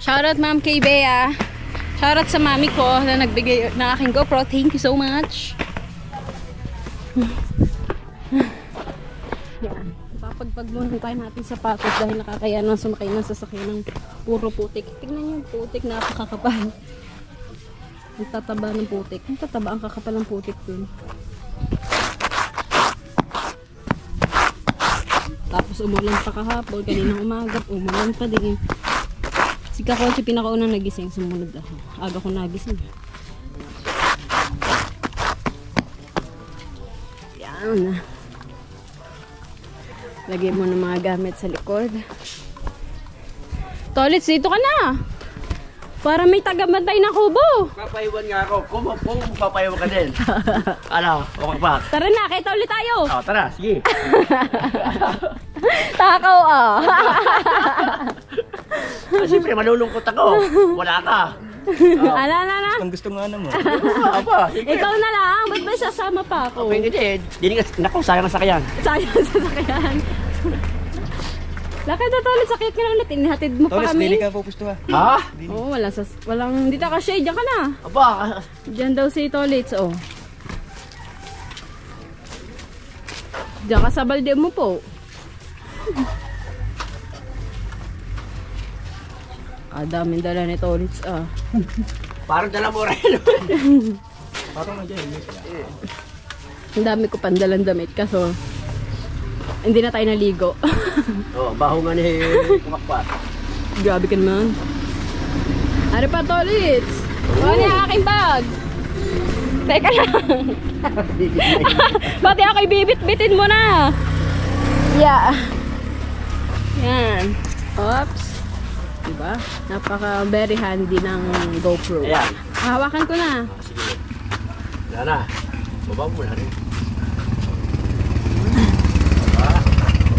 Shoutout Ma'am kay Bea. Shoutout sa mami ko na nagbigay ng aking GoPro. Thank you so much. Yan. Papagpag muna tayo natin sapatos dahil nakakaya nang sumakay ng sasakyan ng puro putik. Tignan yung putik, napakakapal. Ang tataba ng putik. Ang tataba, ang kakapal ng putik dun. Tapos umulan pa kahapon. Kaninang umaga, umulan pa din. Si Kakonsi pinakaunang nagising. Sumunod ako. Aga ko nagising. Yan. Lagay mo ng mga gamit sa likod. Tolits, dito ka na. Para may tagabantay na kubo. Papayuan nga ako. Kung papayaw ka din. Ano, okay pa. Tara na, kita ulit tayo. Oh, tara, sige. Takaw ah. Siyempre, malulungkot ako. Wala ka. Ala. Ang gusto nga mo. Aba, sige. Ikaw na lang. Ba't ba sasama pa ako? Okay, hindi. Naku, sayang ang sakyan. Sayang sa sakyan. Lakad na Tolits, sakit ka lang ulit. Inihatid mo pa Toles, kami. dili ka pupusto ha. Ha? Oo, walang dito ka shade. Diyan ka na. Aba, Diyan daw si Tolits, oh. Diyan ka sa balde mo po. Daming dala ni Tolits, ah. parang dala mo rin. Parang nandiyan. Ang dami ko pandalang damit, kaso hindi na tayo naligo. Oh, baho nga ni kumakpat. Grabe ka naman. Ari pa, Tolits. Ano yung aking bag? Teka lang. Pati ako ibibit-bitin mo na. Yeah. Yan. Oops. Diba? Napaka very handy ng GoPro. Ayan. Hawakan ko na. Sige. Wala na. Baba mo na rin.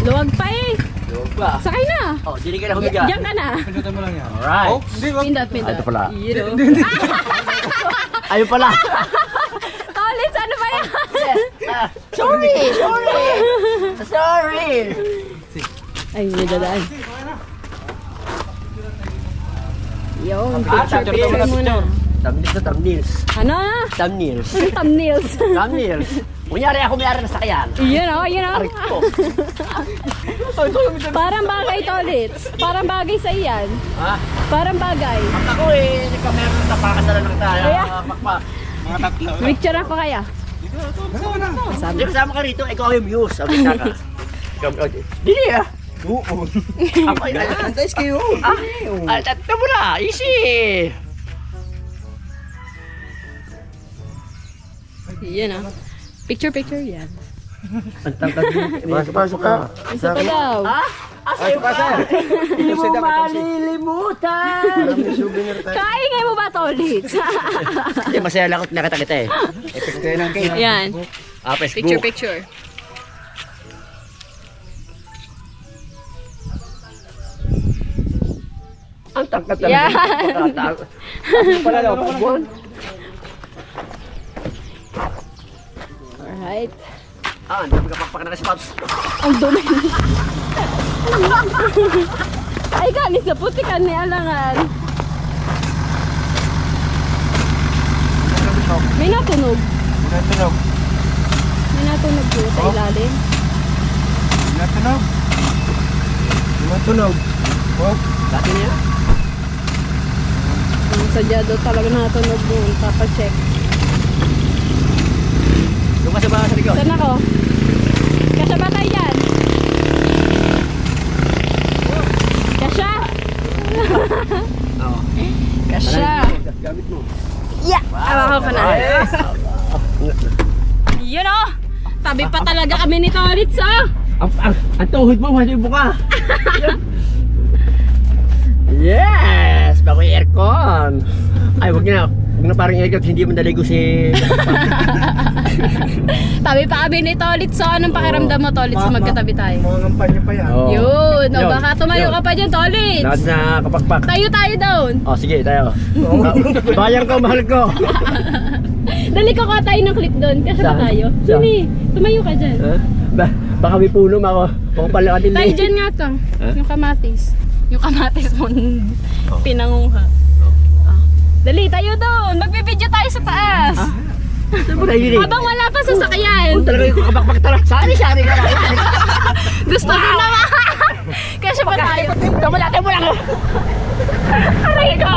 Luwag pa eh. Luwag ba? Sakay na. Oh, dili ka na humiga. Diyan ka na. Pindutan mo lang yan. Alright. Oh, hindi wag. Pindot, pindot. Ito pala. You know. Ayun pala. Tolits, ano ba yan? Sorry. Ay, may dadaan. Yung Ah, picture muna. Thumbnails. Ano? Thumbnails. Ano thumbnails? Thumbnails. Kunyari ako may-ari na sakyan. Yun o, yun o. Arik ko. Parang bagay, Tolits. Parang bagay sa iyan. Ha? Parang bagay. Ako eh, nagkameron na pakasala ng tayo. Kaya? Pakpak. Mga tatlo. Picture ako kaya. Kasama na. Hindi kasama ka rito, ikaw yung muse. Sabi ka ka. Dili ah. Oo. Ako ay Antais kayo. ito mo na, easy. Yan o. Picture, yan. Ang tangkad mo. Pasok ka. Isa pa daw. Ha? Asayo ka? Hindi mo malilimutan. May souvenir tayo. Kaingay mo ba, Tolits? Hindi, masaya lang ako nakita kita eh. Epekto yan ang cake. Yan. Facebook. Picture. Ang tangkad Yeah. Pala daw, pagbuhan. Alright. Ah, ang dami ka pakpak na spots. Ang dumi. Ay, ganit sa putikan ni Alangan. May natunog. Natunog. May natunog po sa ilalim. Natunog. Natunog. Oh. Dati niya. Ang sadya daw talaga natunog doon. Papacheck. Doon ka sa bahay sa likod. Saan ako? Kasabata yan. Kasya? Oo. Kasya. Gamit mo. Yeah! Awa ko na. Yun o! Tabi pa talaga kami ni Tolits oh! Ang tuhod mo, hindi mo ka. Yes! Bago yung aircon. Ay, wag na parang aircon, hindi mo naligo si... Tabi pa kami ni Tolits oh! Anong pakiramdam mo, Tolits, magkatabi tayo? Mga kampanya pa yan. Oo. Yun! O Yun. baka tumayo Yun. ka pa dyan, Tolits! Lahat na kapakpak. Tayo doon! Oh, sige, tayo. Bayan ko, mahal ko. Dali ko ka tayo ng clip doon, kasi Saan? ba tayo? Saan? Sini, tumayo ka dyan. Baka may puno ako. Kung pala ka din. Tayo dyan nga to. Ha? Yung kamatis. Yung kamatis mo pinanguha. Ah. Dali, tayo doon. Magbibideo tayo sa taas. Saan mo nahihilig? Habang wala pa sasakyan. Kung talaga yung kapakpak tara. Sari ka na. Gusto din naman. Kasi pa tayo. Tumula mo lang. Aray ko.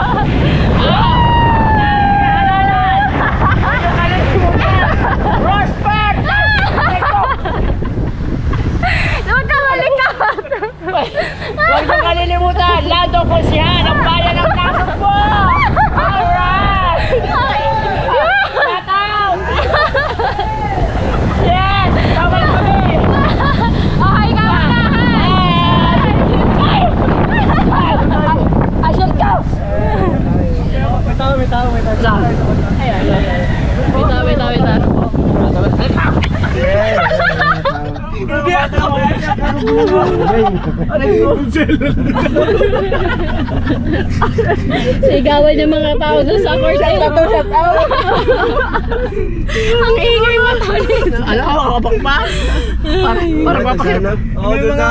Rosberg! Huwag ka malikot. Huwag mo kalilimutan. Lando Consihan, ang bayan ng Nasugbo. Alright! Tataw! Yes! Tawal kami! Okay ka muna. I shall go! May tao. Saan? Wait. Sigawan yung mga tao doon sa court. Ang ingay mo, Tolits. Alam mo, kapakpak? Parang papakirap. Oh, doon sa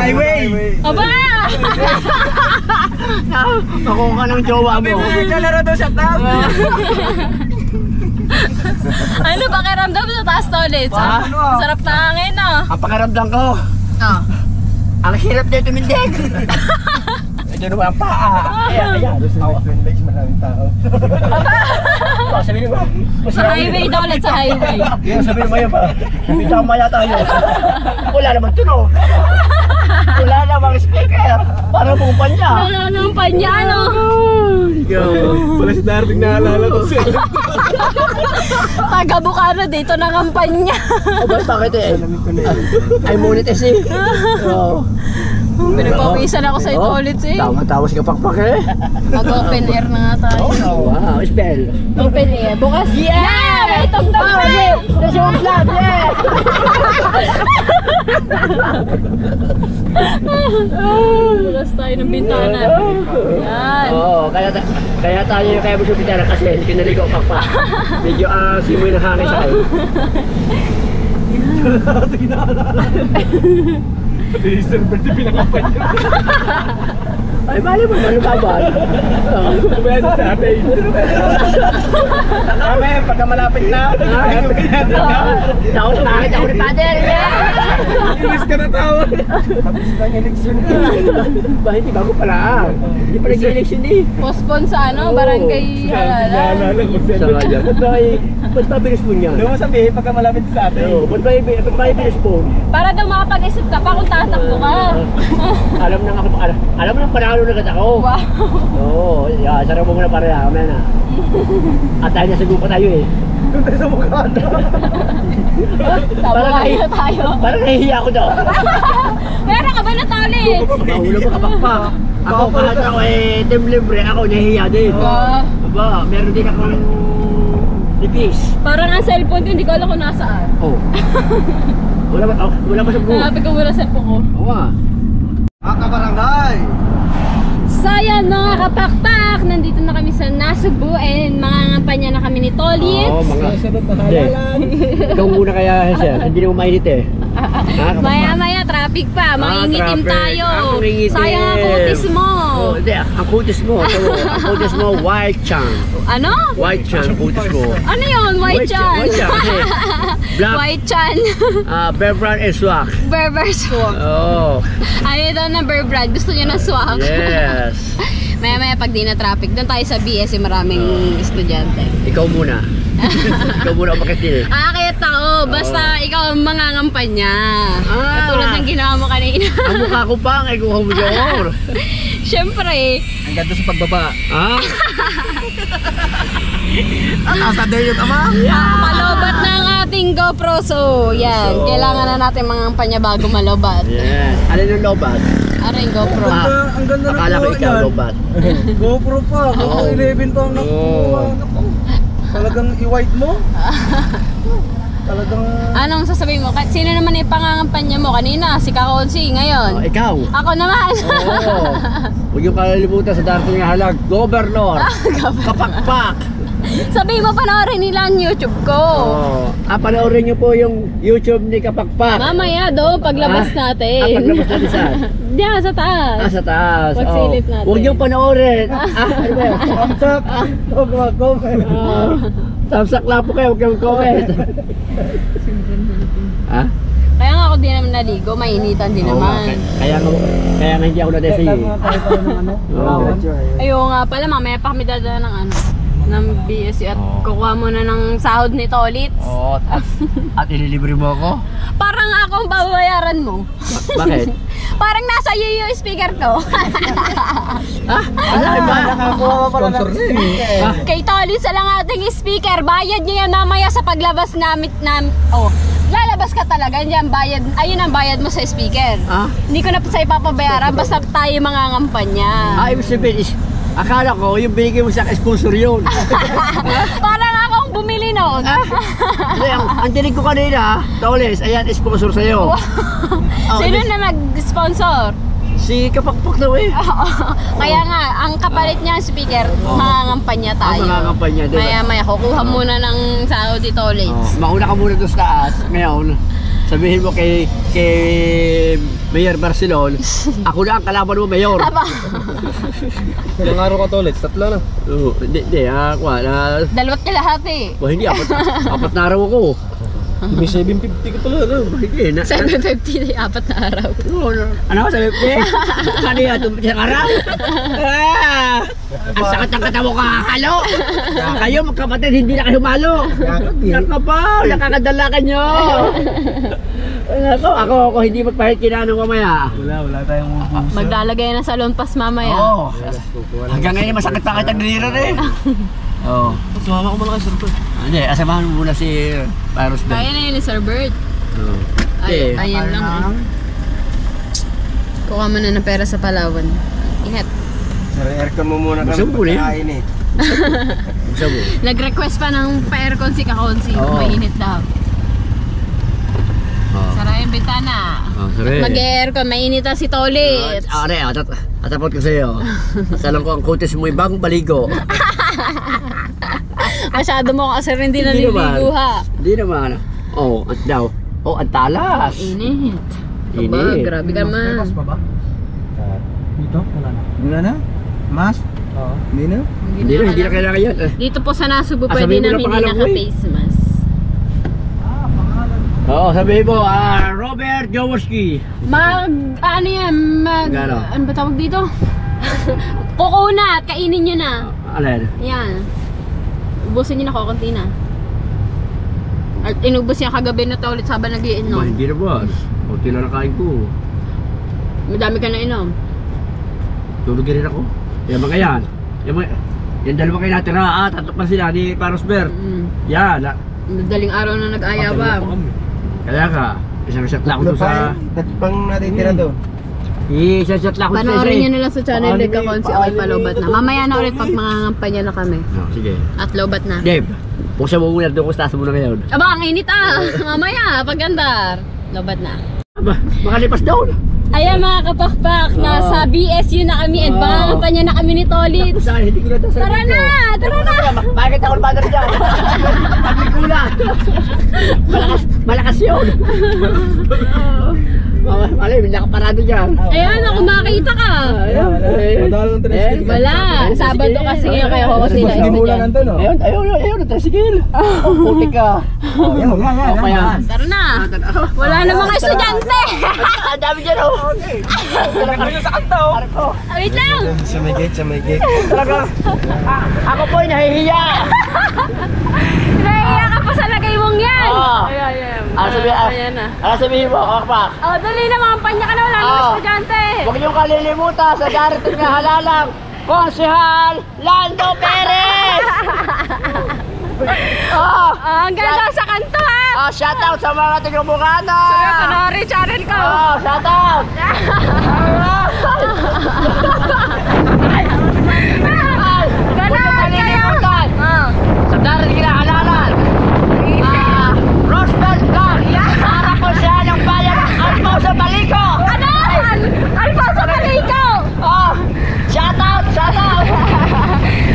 highway. Aba! Nakuha ka ng jowa mo. Naglalaro doon sa tao. Ano pakiramdam sa taas, Tolits? Ha? Sarap na hangin, no? Ang pakiramdam ko, ang hirap dito tumindig. Ito naman ang paa. Ayan. Maraming tao. Oh, sabihin mo. Sa highway, Tolits, sa highway. Yung sabihin mo yun pa. May tama yata yun. Wala naman tunog. Wala namang speaker. Para pong panya. Nangangampan niya, ano? Wala si Darwin na alala ko siya. Taga Bukano dito na kampanya. O bakit eh? Ay monetize eh. Oo. Pinagpawisan ako sa ulit eh. Tama-tawa si Kapakpak eh. Mag-open air na nga tayo. Wow, spell. Open air. Bukas. Yeah! May tugtog na! That's your vlog, yeah! Bukas tayo ng bintana. Yan. Oo, kaya tayo yung kaya mo sa bitara kasi kinaligo Pakpak. Medyo simoy ng hangin sa kayo. Sir Bertie pinakapan niya. Ay, mali mo, malubabal. Pwede sa atin. Kami, pagka malapit na. Taon na, ako ni Pader. Inis ka na tao. Tapos na yung eleksyon. Ba, hindi bago pala. Hindi pa nag-election eh. Postpone sa barangay Halala. Sa nga dyan. Ba't ba bilis mo niyan? Doon mo sabihin pagka malapit sa atin. Oo, ba't ba bilis mo? Para daw makapag-isip ka pa kung tatakbo ka. Alam na panalo na agad ako. Wow. Oo, sarap mo muna para yan. Mamaya na. At tayo nasa grupo tayo eh. Doon tayo sa mukha. Tayo tayo. Parang nahihiya ako daw. Meron ka ba na toilet? Mahulog mo Kapakpak. Ako kahit ako team libre, ako nahihiya din. Aba, meron din akong lipis. Parang ang cellphone ko, hindi ko alam kung nasaan. Oh. Wala ba sa grupo? Hanapin ko muna sa cellphone ko. Oo ah. Kabarangay! So yan mga kapakpak, nandito na kami sa Nasugbu and mangangampanya na kami ni Tolitz. Oo, mga Sunod na Hindi. Ikaw muna kaya, sir. Hindi naman mainit eh. Maya traffic pa, mangingitim traffic. tayo. Mangingitim. Sayang ang kutis mo. Oh, hindi, ang kutis mo. Ang kutis mo, white chan. Ano? White chan, kutis mo. Ano yun? White chan? White chan. Black, White chan. bear brand and swag. Berber swak. Oh, Ayaw daw ng Berbrand. Gusto niya ng swak. yes. Maya pag di na traffic, doon tayo sa BS, maraming estudyante. Ikaw muna. Ikaw muna ang pakitil. Kaya tao, basta ikaw ang mangangampanya. Katulad ng ginawa mo kanina. Ang mukha ko pa, ang ikuha mo dyan. Siyempre. Ang ganda sa pagbaba. Ah? Nakasada yung ama. Malobat na ang ating GoPro. So, yan. Kailangan na natin mangampanya bago malobat. Yes. Alin yung lobat? Ano yung GoPro? Ang ganda ng Akala ko kuha ikaw niyan. lobat. GoPro pa. GoPro 11 pa ang nakuha. Talagang i-white mo. Talagang... Anong sasabihin mo? Sino naman yung pangangampanya mo kanina? Si Kakonsi ngayon. Oh, ikaw. Ako naman. Oo. Huwag yung kalilimutan sa darating na halag. Governor. Kapakpak. Sabihin mo, panoorin nila ang YouTube ko. Oh. Panoorin niyo po yung YouTube ni Kapakpak. Mamaya doon, paglabas natin. Paglabas natin saan? Diyan, sa taas. Sa taas. Pagsilip natin. Huwag niyong panoorin. Ano ba yun? Amsak! Huwag mag-comment. Tamsak lang po kayo. Huwag kayong comment. Ha? Kaya nga ako di naman naligo, mainitan din naman. Kaya nga hindi ako na-desa iyo. Oo. Ayun nga pala, mamaya pa kami dadala ng BSC at kukuha mo na ng sahod ni Tolitz. Oo. At ililibre mo ako? Parang ako ang babayaran mo. Bakit? Parang nasa iyo yung speaker ko. Ano ba? Nakakuha pa lang. Kay Tolitz lang ating speaker. Bayad niya yan mamaya sa paglabas namin. Lalabas ka talaga, yan bayad. Ayun ang bayad mo sa speaker. Hindi ko na sa ipapabayaran, basta tayo mangangampanya. Ibig sabihin is, akala ko yung binigay mo sa sponsor yun. Parang ako ang bumili noon. Hindi, ang dinig ko kanina, Tolitz, ayan, sponsor sa'yo. Sino na nag-sponsor? Si Kapakpak daw eh. Kaya nga, ang kapalit niya ang speaker, mangangampanya tayo. Mangangampanya, diba? Maya, kukuha muna ng sahod ni Tolitz. Mauna ka muna doon sa taas. Ngayon, sabihin mo kay Mayor Barcelon, ako na ang kalaban mo, Mayor. Aba, Ilang araw ka Tolitz? 3 na. Hindi, dalawat ka lahat eh. hindi, apat na araw ako. May 750 ka pala. Hindi, 750 na 4 na araw. ano ka sabi ko? Ano yan, isang araw? Ang sakit ng kata mo kakalo. Kayo magkapatid, hindi na kayo malo. Nakapaw, nakakadala ka nyo. Ako hindi magpahit kinanong mamaya. Wala tayong ubusan. Maglalagay na sa loan pass mamaya. Oo. Hanggang ngayon masakit pa kita diliran eh. Oo. Sumama ko muna kay Sir Bert. Hindi, asamahan mo muna si Paros Kaya na yun ni Sir Bert. Oo. Ayan lang. Kuha mo na ng pera sa Palawan. Ingat. Sir, aircon mo muna kami Gusto mo ulit? pagkain eh. Gusto mo? Nag-request pa ng pa-aircon si Kakonsi. Oo. Mainit daw. Sara yung bintana. Sorry. Mag-aircon, mainit na si Tolit. Are, atapot ko sa'yo. Salang ko ang kutis mo ibang baligo. Masyado mo kasi hindi Hindi naman. naliligo ha. Hindi naman. Oh, at daw. Oh, ang talas. Init. Init. Aba, grabe ka May man. mas pa ba? Dito? Wala na. Wala na? Mas? Oo. Hindi na? Hindi na kailangan yan. Dito po sa Nasugbu, Ah, pwede sabihin mo namin na hindi pangalan ko eh. naka-face mask. Oo, sabihin mo, Robert Jaworski. Ano Gano? ano ba tawag dito? Kukunat, kainin nyo na. Alin? Yan. Ubusin nyo na kukunti na. At inubos niya kagabi na ulit sabang No. nag-iinom. Hindi na boss. Kunti lang nakain ko. Madami ka na inom. Tulog rin ako. Yan mga yan. Yan dalawa kayo natira. Tatlo pa sila ni Parosbert. Yan. Madaling araw na nag-ayabang. Kaya ka, isang shot lang ako sa... Tatpang natitira doon. Isang shot lang ako sa Panoorin nyo na lang sa channel Paano ni may- Kakonsi. paano Okay, palobat na. may- Mamaya na ulit pag mangangampanya na kami. No, sige. At lobat na. Dave, buksan mo muna doon kung taas mo na ngayon. Aba, ang init Mamaya, pagandar. Lobat na. Aba, makalipas doon. Ayan mga kapakpak, nasa BSU na kami at mangangampanya na kami ni Tolit. Saan, hindi ko na tasal Tara na! Tara na! Bakit ako padre dyan? Pagli ko na. Malakas yun. Malay, nakaparado dyan. Ayan, ako makita ka. Madalo ng tricycle. Wala. Sabado kasi ngayon kaya ako sila Hindi mo lang estudyante. nandun, oh. Ayun, tricycle. Puti ka. Yan. Kaya, Tara na. Wala na mga estudyante. ang dami dyan, oh. Talaga sa kanto, oh. Wait lang. Sa may gate, sa may gate. Talaga, ako po'y nahihiya. Nahiya ka pa sa lagay mong yan. Oo. Ayan. Ano sabihin mo, kakpak? Oh, dali na, mangampanya ka na. Wala na estudyante. Huwag niyong kalilimutan sa darating na halalang Konsehal Lando Perez! Hanggang daw sa kanto ha. Shoutout sa mga tigumukana! Panoorin channel ko. Shoutout! Ganon kayo. Sa darating na halalang Rosebud Vlog! Para Konsehal ng bayan Alfonso Balico! Ano? Alfonso Balico. Shoutout!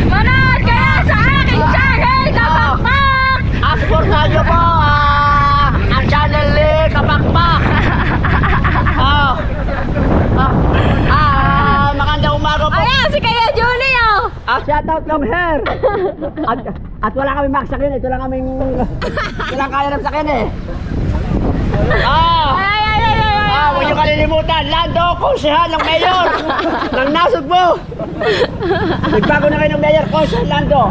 Manood kayo sa aking channel, Kapakpak! Supportahan niyo po ang channel ni Kapakpak. Magandang umaga po. Ayan, si Kaya Julie oh! Shoutout long hair. At wala kami maksakin. Ito lang kaming walang kaya ng sakin eh. Huwag niyo kalilimutan. Lando, konsehal ng mayor ng Nasugbu. Nagbago na kayo ng mayor, konsehal Lando.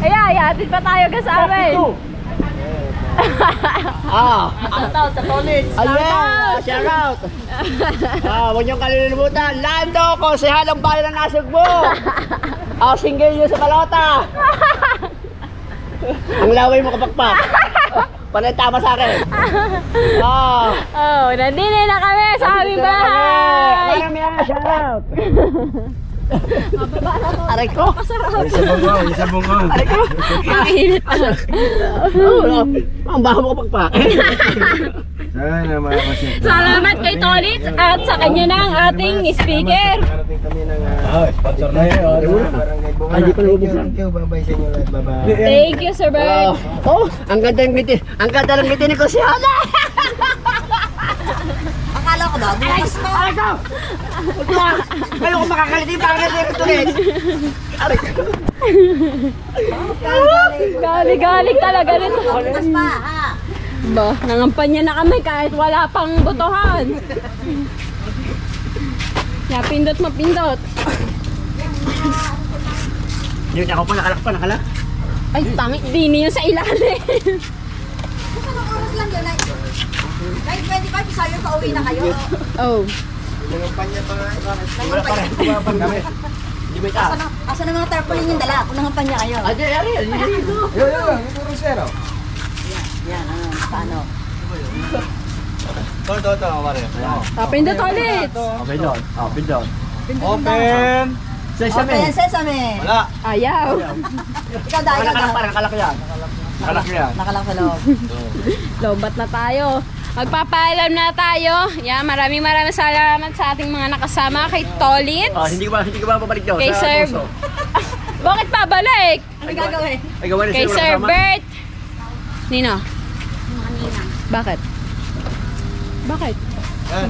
Ayan, hatid pa tayo kasama eh. Shoutout sa college. Shoutout. Huwag niyong kalilimutan. Lando, konsehal ng bayan ng Nasugbu. Single niyo sa balota. Ang laway mo, Kapakpak. Panay tama sa akin. Nandini na kami sa aming bahay. Marami shoutout. Aray ko. Isa bungo. Aray ko. Mainit pa. Ang baho mo, Kapakpak. Ay, mga kasi. Salamat kay Tolit at sa kanya ng ating speaker. Nakarating kami ng sponsor na yun. Barangay Bunga. Ay, di pa lumubog Thank you. Bye-bye sa inyo lahat. Bye-bye. Thank you, Sir Bert. Ang ganda ng ngiti. Ang ganda ng ngiti ni Konsehal. Akala ko daw, bukas pa. Aray ko. Kayo kung makakaliti, bakit rin tulit? Aray ko. Galing talaga nito. Bukas pa, ha? Ba, nangampanya na kami kahit wala pang botohan. Ya, pindot mapindot. Yun, ako pa nakalak. Ay, pangit din yun sa ilalim. Bukas ang oras lang yun. Kahit 25, sayo ka uwi na kayo. Oh. Nangampanya pa nga. Wala pa rin. Kumapag kami. Hindi may taas. Asa na mga tarpaulin yung dala? Kung nangampanya kayo. Ay, ari. Yo, puro zero. Yan, paano? Ito, pare. Pindot ulit. Okay, doon. Pindot. Open! Sesame. Open, sesame. Wala. Ayaw. Ikaw dahil ka Nakalak pa rin, nakalak yan. Nakalak yan. Nakalak sa loob. Lobat na tayo. Magpapaalam na tayo. Yeah, maraming salamat sa ating mga nakasama. Kay Tolit. Hindi ko ba babalik doon? Kay sa Sir... puso. Bakit pabalik? Ano gagawin? Ay, gawa na Kay sila, Sir kasama. Bert. Nino? Bakit? Bakit? Yan.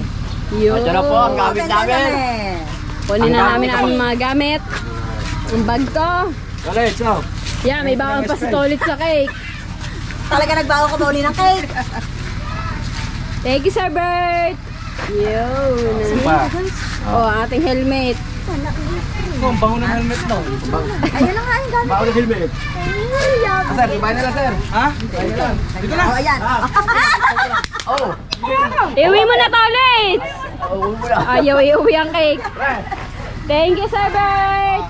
Yun. Ito na po ang gamit Open, namin. sesame. Kunin na Ang namin gamit ang mga gamit. Ang bag ko. Galit, so. Yeah, may bawang pa si Tolit sa cake. Talaga nagbago ka ba uli ng cake? Thank you, Sir Bert. Yun. Oh, ating helmet. Ang bango ng helmet no. Ayun na nga yung gamit. Bawal ng helmet. Sir, ibay na lang, sir. Ha? Dito na. Oh, ayan. Oh. Iuwi mo na, Tolit. Wala. Ayaw iuwi ang cake. Thank you, Sir Bert.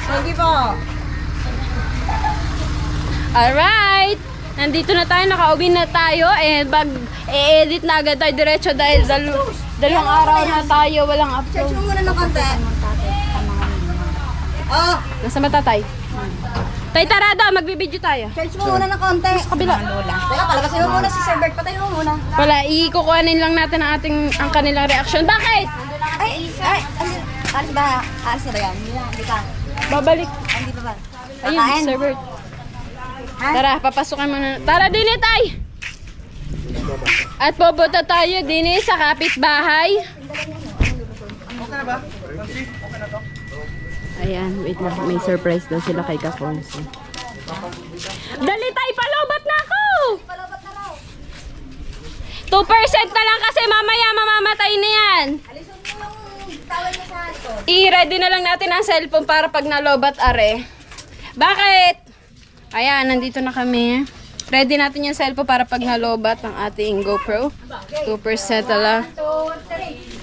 Thank you po. Alright. Nandito na tayo, nakauwi na tayo. And mag-e-edit na agad tayo diretso dahil dalawang araw na tayo walang Search upload. mo muna ng konti. Oh, Nasa mata tay. Tay, tara daw, magbibideo tayo. search mo muna ng konti. Sa kabila. Teka, palabasin mo muna si Sir Bert. Patayin mo muna. Wala, ikukuhanin lang natin ang kanilang reaction. Bakit? Alis ba? Alis na ba yan? Hindi ka. Babalik. Hindi pa ba? Ayun, Kakain? Sir Bert. Ha? Tara, papasukan mo na. Tara, din tay. At pupunta tayo din sa kapitbahay. Okay na ba? Okay na to? Ayan, wait lang. May surprise daw sila kay Kafonso. Dali tay, palobat na ako! 2% na lang kasi mamaya mamamatay na yan. Alisun mo yung towel mo sa likod. I-ready na lang natin ang cellphone para pag nalobat are. Bakit? Ayan, nandito na kami. Ready natin yung cellphone para pag nalobat ang ating GoPro. 2% na lang. 2, 3.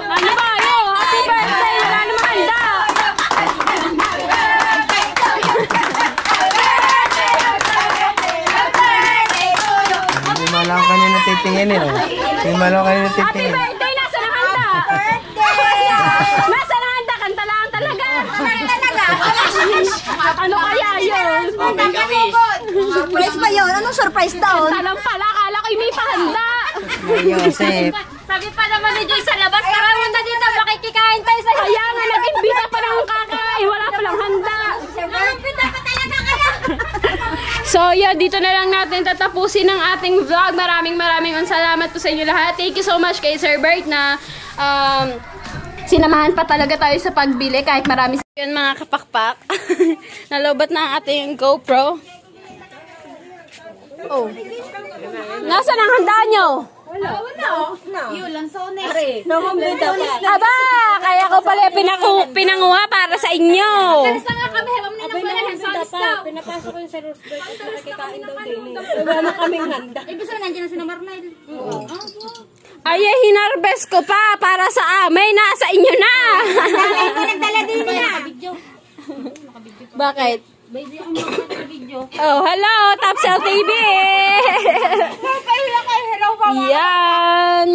Ano ba? Yo, happy birthday! Wala namang handa! Hindi mo lang kanina titingin eh. Hindi mo lang kanina Happy titingin. birthday! Nasa ng handa? Nasa ng handa? Kanta lang talaga! Ano kaya yun? Surprise ba yun? Anong surprise daw? Kanta lang pala, akala ko may pahanda! Joseph. Sabi pa naman ni Joy sa labas, tara muna dito, makikikain tayo sa... Kaya nga, nag-imbita pa ng kakain, wala palang handa! So, yun, dito na lang natin tatapusin ang ating vlog. Maraming salamat po sa inyo lahat. Thank you so much kay Sir Bert na sinamahan pa talaga tayo sa pagbili kahit marami. Yun mga kapakpak. Nalobat na ang ating GoPro. Oh. Nasaan ang handa nyo? Wala. Yun lang, sones. Aba, kaya ko pala pinanguha para sa inyo. Pinapasok ko yung sa Roseburg at nakikikain daw din. Wala na kaming handa. Ibig sabihin, nandiyan na si Marnay. Ay, hinarbest ko pa para sa amin. Nasa inyo na. Nagdala din niya. Bakit? Baby, ako makakabidyo. Oh, hello, Tapsel TV. Yan.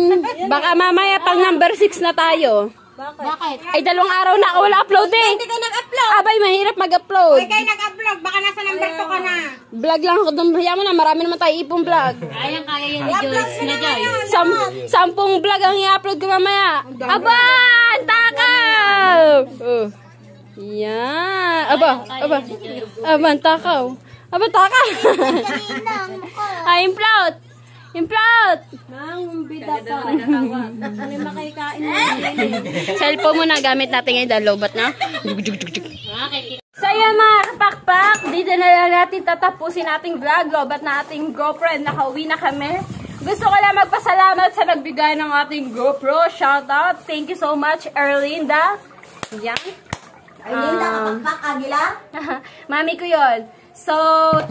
Baka mamaya pang number 6 na tayo. Bakit? Ay, 2 araw na ako wala upload eh. Hindi ka nag-upload. Abay, mahirap mag-upload. Kayo nag-upload. Baka nasa number 2 ka na. Vlog lang ako doon. Hayaan mo na, marami naman tayo ipong vlog. Kaya yan ni Joyce na Joyce. 10 vlog ang i-upload ko mamaya. Aba, ang takaw! Oh. Yan. Aba, ang takaw. Aba, takaw. Ay, implot. Nang bida pa. May makikain mo. Cellphone mo na gamit natin ngayon dahil lobat na. So yan mga kapakpak, dito na lang natin tatapusin ating vlog. Lobat na ating GoPro and nakauwi na kami. Gusto ko lang magpasalamat sa nagbigay ng ating GoPro. Shoutout. Thank you so much, Erlinda. Yan. Erlinda, Kapakpak, Aguilar. Mami ko yon. So,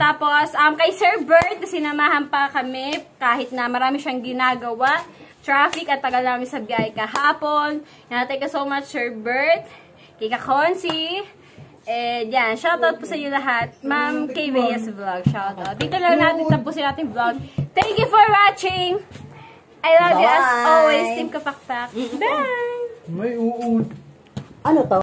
tapos, kay Sir Bert, sinamahan pa kami kahit na marami siyang ginagawa. Traffic at tagal namin sa biyahe kahapon. Yan, thank you so much, Sir Bert. Kay Kakonsi. And yan, shoutout po sa inyo lahat. Ma'am KBS Vlog, shoutout. Dito lang natin tapusin natin vlog. Thank you for watching. I love you as always, Team Kapakpak. Bye! May uud. Ano to?